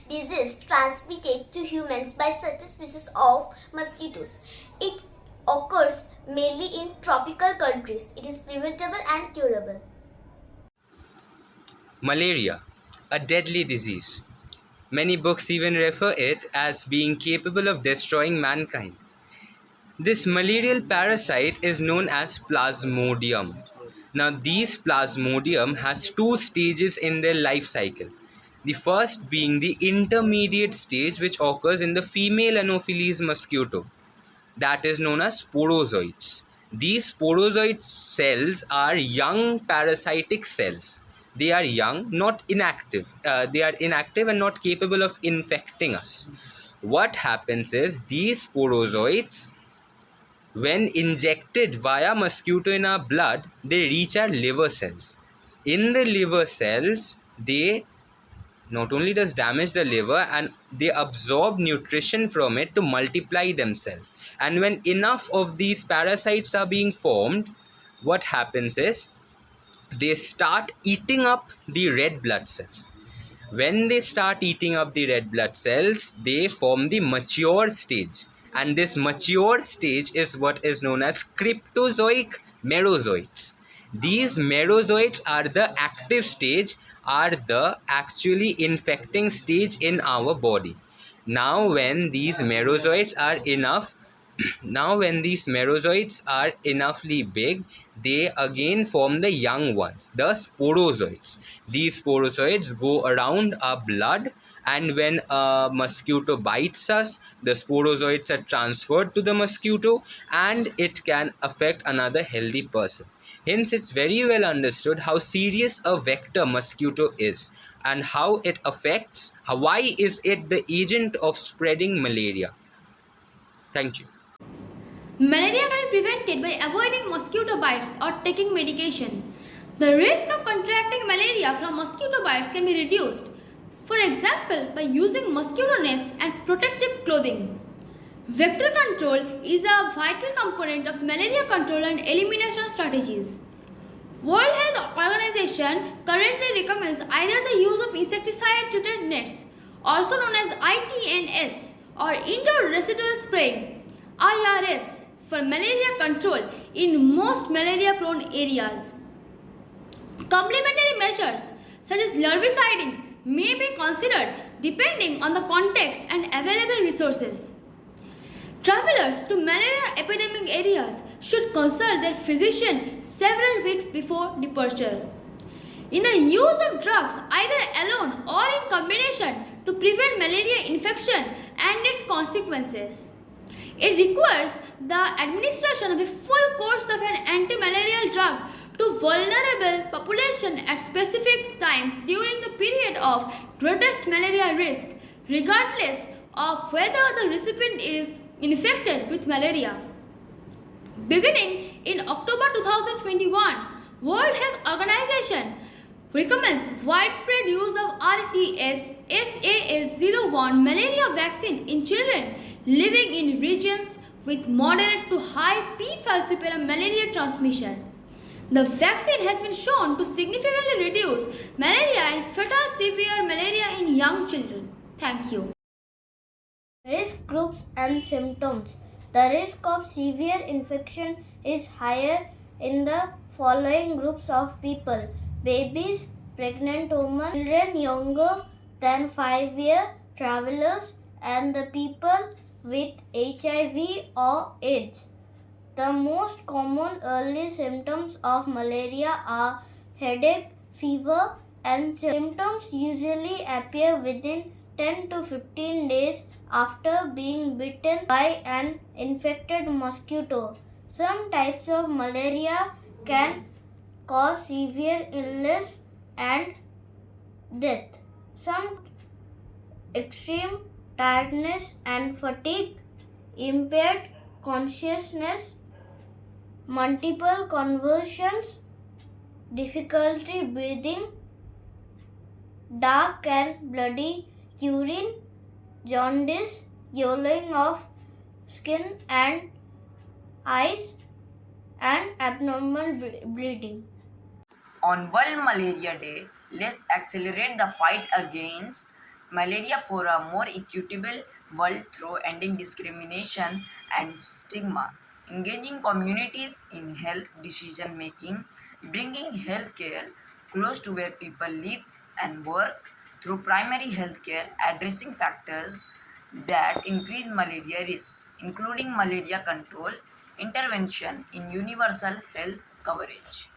disease transmitted to humans by certain species of mosquitoes. It occurs mainly in tropical countries. It is preventable and curable. Malaria, a deadly disease. Many books even refer it as being capable of destroying mankind. This malarial parasite is known as Plasmodium. Now, these Plasmodium has two stages in their life cycle. The first being the intermediate stage, which occurs in the female Anopheles mosquito, that is known as sporozoites. These sporozoid cells are young parasitic cells. They are young, not inactive. They are inactive and not capable of infecting us. What happens is these sporozoids, when injected via mosquito in our blood, they reach our liver cells. In the liver cells, they not only does damage the liver, and they absorb nutrition from it to multiply themselves. And when enough of these parasites are being formed, what happens is they start eating up the red blood cells. When they start eating up the red blood cells, they form the mature stage, and this mature stage is what is known as cryptozoic merozoites. These merozoites are the active stage, are the actually infecting stage in our body. Now when these merozoites are enough Now when these merozoites are enoughly big, they again form the young ones, the sporozoites. These sporozoites go around our blood, and when a mosquito bites us, the sporozoites are transferred to the mosquito, and it can affect another healthy person. Hence, it's very well understood how serious a vector mosquito is, and how it affects, why is it the agent of spreading malaria. Thank you. Malaria can be prevented by avoiding mosquito bites or taking medication. The risk of contracting malaria from mosquito bites can be reduced, for example, by using mosquito nets and protective clothing. Vector control is a vital component of malaria control and elimination strategies. World Health Organization currently recommends either the use of insecticide-treated nets, also known as ITNS, or indoor residual spraying, IRS, for malaria control in most malaria-prone areas. Complementary measures such as larviciding may be considered depending on the context and available resources. Travelers to malaria epidemic areas should consult their physician several weeks before departure. In the use of drugs either alone or in combination to prevent malaria infection and its consequences, it requires the administration of a full course of an anti-malarial drug to vulnerable population at specific times during the period of greatest malaria risk, regardless of whether the recipient is infected with malaria. Beginning in October 2021, World Health Organization recommends widespread use of RTS-SAS01 malaria vaccine in children living in regions with moderate to high P. falciparum malaria transmission. The vaccine has been shown to significantly reduce malaria and fatal severe malaria in young children. Thank you. Risk groups and symptoms. The risk of severe infection is higher in the following groups of people: babies, pregnant women, children younger than 5 years, travelers, and the people with HIV or AIDS. The most common early symptoms of malaria are headache, fever, and symptoms usually appear within 10 to 15 days after being bitten by an infected mosquito. Some types of malaria can cause severe illness and death. Some extreme tiredness and fatigue, impaired consciousness, multiple convulsions, difficulty breathing, dark and bloody urine, jaundice, yellowing of skin and eyes, and abnormal bleeding. On World Malaria Day, let's accelerate the fight against malaria for a more equitable world through ending discrimination and stigma, engaging communities in health decision making, bringing healthcare close to where people live and work through primary healthcare, addressing factors that increase malaria risk, including malaria control, intervention in universal health coverage.